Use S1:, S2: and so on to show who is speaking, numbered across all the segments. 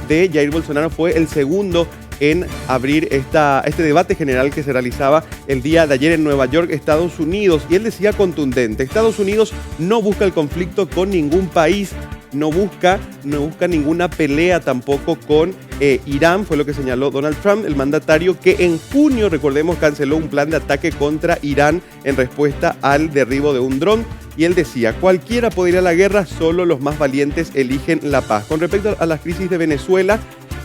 S1: de Jair Bolsonaro fue el segundo en abrir este debate general que se realizaba el día de ayer en Nueva York, Estados Unidos. Y él decía contundente: Estados Unidos no busca el conflicto con ningún país, no busca ninguna pelea tampoco con Irán, fue lo que señaló Donald Trump, el mandatario que en junio, recordemos, canceló un plan de ataque contra Irán en respuesta al derribo de un dron. Y él decía: cualquiera puede ir a la guerra, solo los más valientes eligen la paz. Con respecto a la crisis de Venezuela,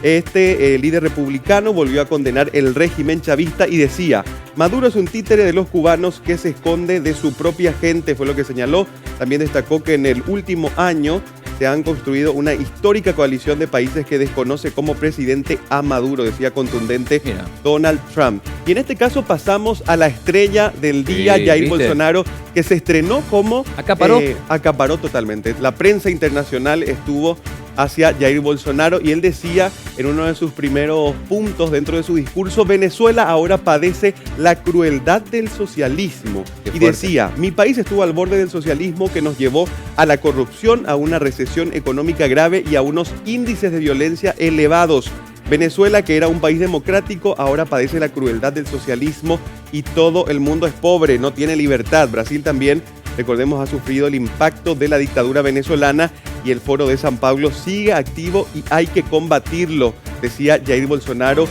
S1: este líder republicano volvió a condenar el régimen chavista y decía: Maduro es un títere de los cubanos que se esconde de su propia gente, fue lo que señaló. También destacó que en el último año se han construido una histórica coalición de países que desconoce como presidente a Maduro, decía contundente Donald Trump. Y en este caso pasamos a la estrella del día, Jair Bolsonaro, que se estrenó como... acaparó totalmente. La prensa internacional estuvo hacia Jair Bolsonaro y él decía en uno de sus primeros puntos dentro de su discurso: Venezuela ahora padece la crueldad del socialismo. Y decía: mi país estuvo al borde del socialismo que nos llevó a la corrupción, a una recesión económica grave y a unos índices de violencia elevados. Venezuela, que era un país democrático, ahora padece la crueldad del socialismo y todo el mundo es pobre, no tiene libertad. Brasil también, recordemos, ha sufrido el impacto de la dictadura venezolana y el Foro de San Pablo sigue activo y hay que combatirlo, decía Jair Bolsonaro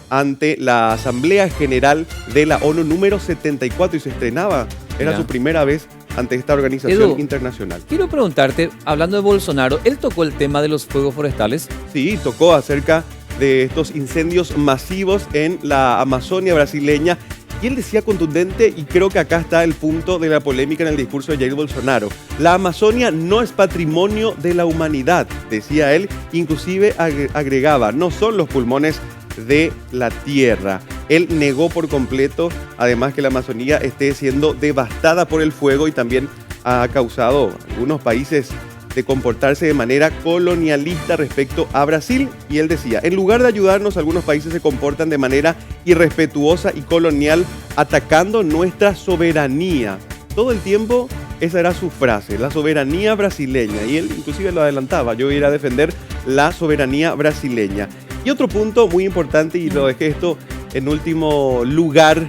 S1: ante la Asamblea General de la ONU número 74 y se estrenaba, era su primera vez ante esta organización internacional.
S2: Quiero preguntarte, hablando de Bolsonaro, ¿él tocó el tema de los fuegos forestales?
S1: Sí, tocó acerca de estos incendios masivos en la Amazonia brasileña. Y él decía contundente, y creo que acá está el punto de la polémica en el discurso de Jair Bolsonaro: la Amazonia no es patrimonio de la humanidad, decía él, inclusive agregaba: no son los pulmones de la tierra. Él negó por completo, además, que la Amazonía esté siendo devastada por el fuego y también ha causado algunos países de comportarse de manera colonialista respecto a Brasil. Y él decía: en lugar de ayudarnos, algunos países se comportan de manera irrespetuosa y colonial, atacando nuestra soberanía. Todo el tiempo esa era su frase, la soberanía brasileña. Y él inclusive lo adelantaba: yo iré a defender la soberanía brasileña. Y otro punto muy importante, y lo dejé esto en último lugar,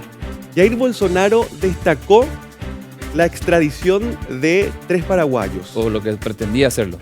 S1: Jair Bolsonaro destacó la extradición de 3 paraguayos.
S2: O lo que pretendía hacerlo.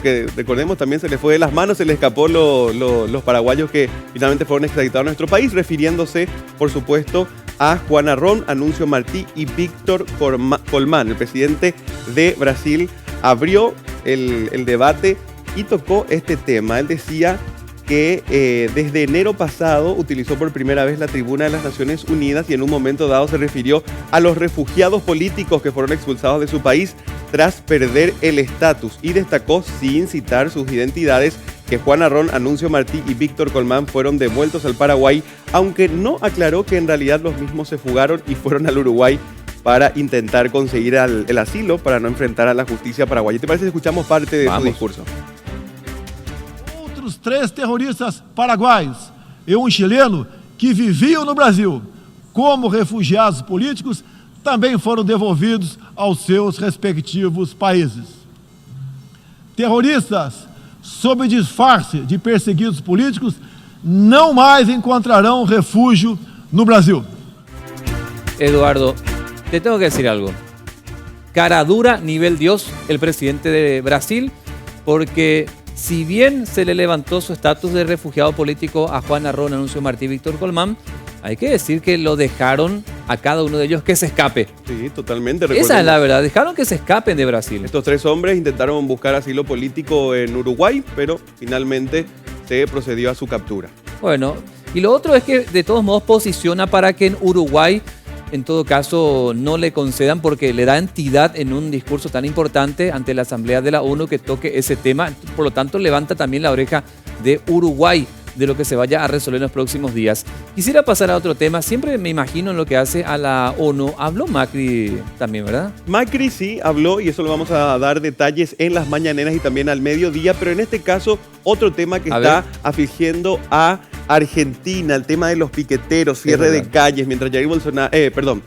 S1: Que recordemos también se le fue de las manos, se le escapó los paraguayos que finalmente fueron extraditados a nuestro país, refiriéndose, por supuesto, a Juan Arrón, Anuncio Martí y Víctor Colmán. El presidente de Brasil abrió el debate y tocó este tema. Él decía que desde enero pasado utilizó por primera vez la tribuna de las Naciones Unidas y en un momento dado se refirió a los refugiados políticos que fueron expulsados de su país tras perder el estatus, y destacó, sin citar sus identidades, que Juan Arrón, Anuncio Martí y Víctor Colmán fueron devueltos al Paraguay, aunque no aclaró que en realidad los mismos se fugaron y fueron al Uruguay para intentar conseguir el asilo para no enfrentar a la justicia paraguaya. ¿Te parece si escuchamos parte de su discurso?
S3: Outros 3 terroristas paraguaios e chileno que viviam no Brasil como refugiados políticos também foram devolvidos aos seus respectivos países. Terroristas, sob disfarce de perseguidos políticos, não mais encontrarão refúgio no Brasil.
S2: Eduardo, te tengo que decir algo. Cara dura, nivel Dios, el presidente de Brasil, porque si bien se le levantó su estatus de refugiado político a Juan Arrón, Anuncio Martí y Víctor Colmán, hay que decir que lo dejaron a cada uno de ellos que se escape.
S1: Sí, totalmente.
S2: Esa es la verdad, dejaron que se escapen de Brasil.
S1: Estos 3 hombres intentaron buscar asilo político en Uruguay, pero finalmente se procedió a su captura.
S2: Bueno, y lo otro es que de todos modos posiciona para que en Uruguay, en todo caso, no le concedan, porque le da entidad en un discurso tan importante ante la Asamblea de la ONU que toque ese tema. Por lo tanto, levanta también la oreja de Uruguay de lo que se vaya a resolver en los próximos días. Quisiera pasar a otro tema. Siempre me imagino en lo que hace a la ONU. Habló Macri también, ¿verdad?
S1: Macri sí habló, y eso lo vamos a dar detalles en las mañaneras y también al mediodía, pero en este caso otro tema que está afligiendo a Argentina, el tema de los piqueteros, cierre de calles, mientras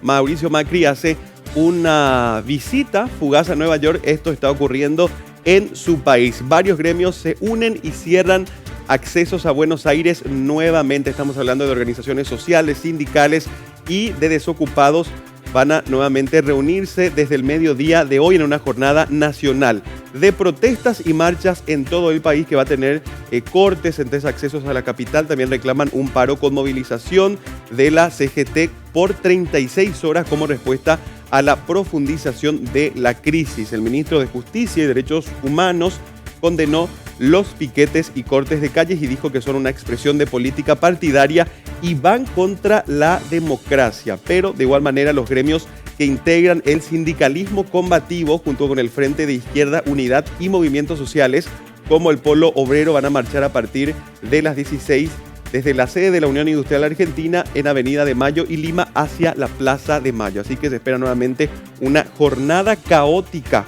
S1: Mauricio Macri hace una visita fugaz a Nueva York. Esto está ocurriendo en su país. Varios gremios se unen y cierran accesos a Buenos Aires nuevamente. Estamos hablando de organizaciones sociales, sindicales y de desocupados. Van a nuevamente reunirse desde el mediodía de hoy en una jornada nacional de protestas y marchas en todo el país que va a tener cortes en tres accesos a la capital. También reclaman un paro con movilización de la CGT por 36 horas como respuesta a la profundización de la crisis. El ministro de Justicia y Derechos Humanos condenó los piquetes y cortes de calles y dijo que son una expresión de política partidaria y van contra la democracia. Pero de igual manera los gremios que integran el sindicalismo combativo junto con el Frente de Izquierda, Unidad y Movimientos Sociales como el Polo Obrero van a marchar a partir de las 16 desde la sede de la Unión Industrial Argentina en Avenida de Mayo y Lima hacia la Plaza de Mayo. Así que se espera nuevamente una jornada caótica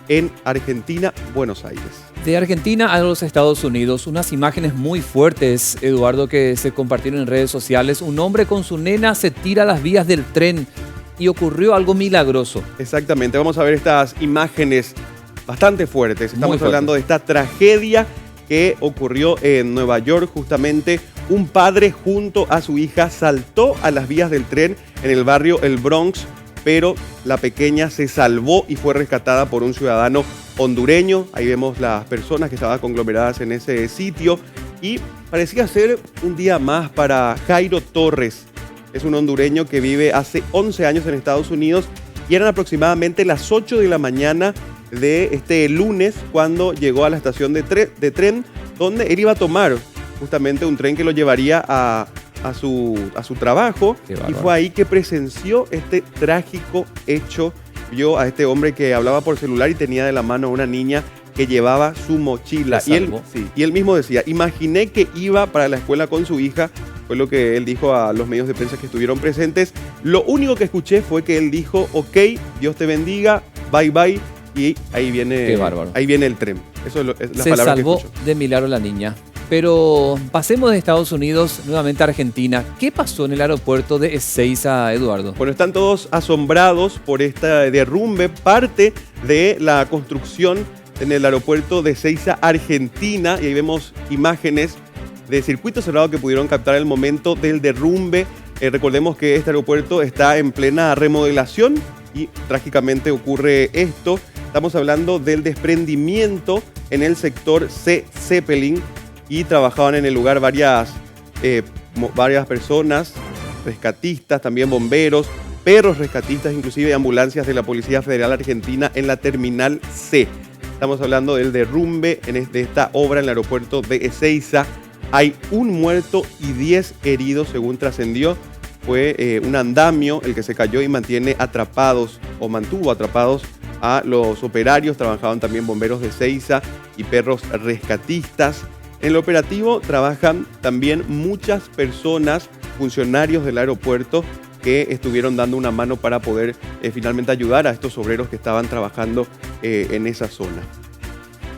S1: en Argentina, Buenos Aires.
S2: De Argentina a los Estados Unidos, unas imágenes muy fuertes, Eduardo, que se compartieron en redes sociales. Un hombre con su nena se tira a las vías del tren y ocurrió algo milagroso.
S1: Exactamente, vamos a ver estas imágenes bastante fuertes. Estamos hablando de esta tragedia que ocurrió en Nueva York. Justamente un padre junto a su hija saltó a las vías del tren en el barrio El Bronx, pero la pequeña se salvó y fue rescatada por un ciudadano hondureño. Ahí vemos las personas que estaban conglomeradas en ese sitio y parecía ser un día más para Jairo Torres. Es un hondureño que vive hace 11 años en Estados Unidos y eran aproximadamente las 8 de la mañana de este lunes cuando llegó a la estación de tren donde él iba a tomar justamente un tren que lo llevaría a su trabajo. Y fue ahí que presenció este trágico hecho. Vio a este hombre que hablaba por celular y tenía de la mano a una niña que llevaba su mochila. Y él mismo decía, imaginé que iba para la escuela con su hija. Fue lo que él dijo a los medios de prensa que estuvieron presentes. Lo único que escuché fue que él dijo, ok, Dios te bendiga, bye bye. Y ahí viene el tren. Eso es la palabra que escucho.
S2: Se salvó de milagro la niña. Pero pasemos de Estados Unidos nuevamente a Argentina. ¿Qué pasó en el aeropuerto de Ezeiza, Eduardo?
S1: Bueno, están todos asombrados por este derrumbe, parte de la construcción en el aeropuerto de Ezeiza, Argentina. Y ahí vemos imágenes de circuito cerrado que pudieron captar el momento del derrumbe. Recordemos que este aeropuerto está en plena remodelación y trágicamente ocurre esto. Estamos hablando del desprendimiento en el sector C. Zeppelin. Y trabajaban en el lugar varias personas, rescatistas, también bomberos, perros rescatistas, inclusive ambulancias de la Policía Federal Argentina en la Terminal C. Estamos hablando del derrumbe de esta obra en el aeropuerto de Ezeiza. Hay un muerto y 10 heridos, según trascendió. Fue un andamio el que se cayó y mantuvo atrapados a los operarios. Trabajaban también bomberos de Ezeiza y perros rescatistas. En el operativo trabajan también muchas personas, funcionarios del aeropuerto, que estuvieron dando una mano para poder finalmente ayudar a estos obreros que estaban trabajando en esa zona.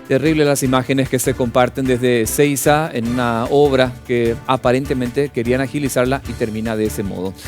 S2: Terrible las imágenes que se comparten desde Ezeiza en una obra que aparentemente querían agilizarla y termina de ese modo.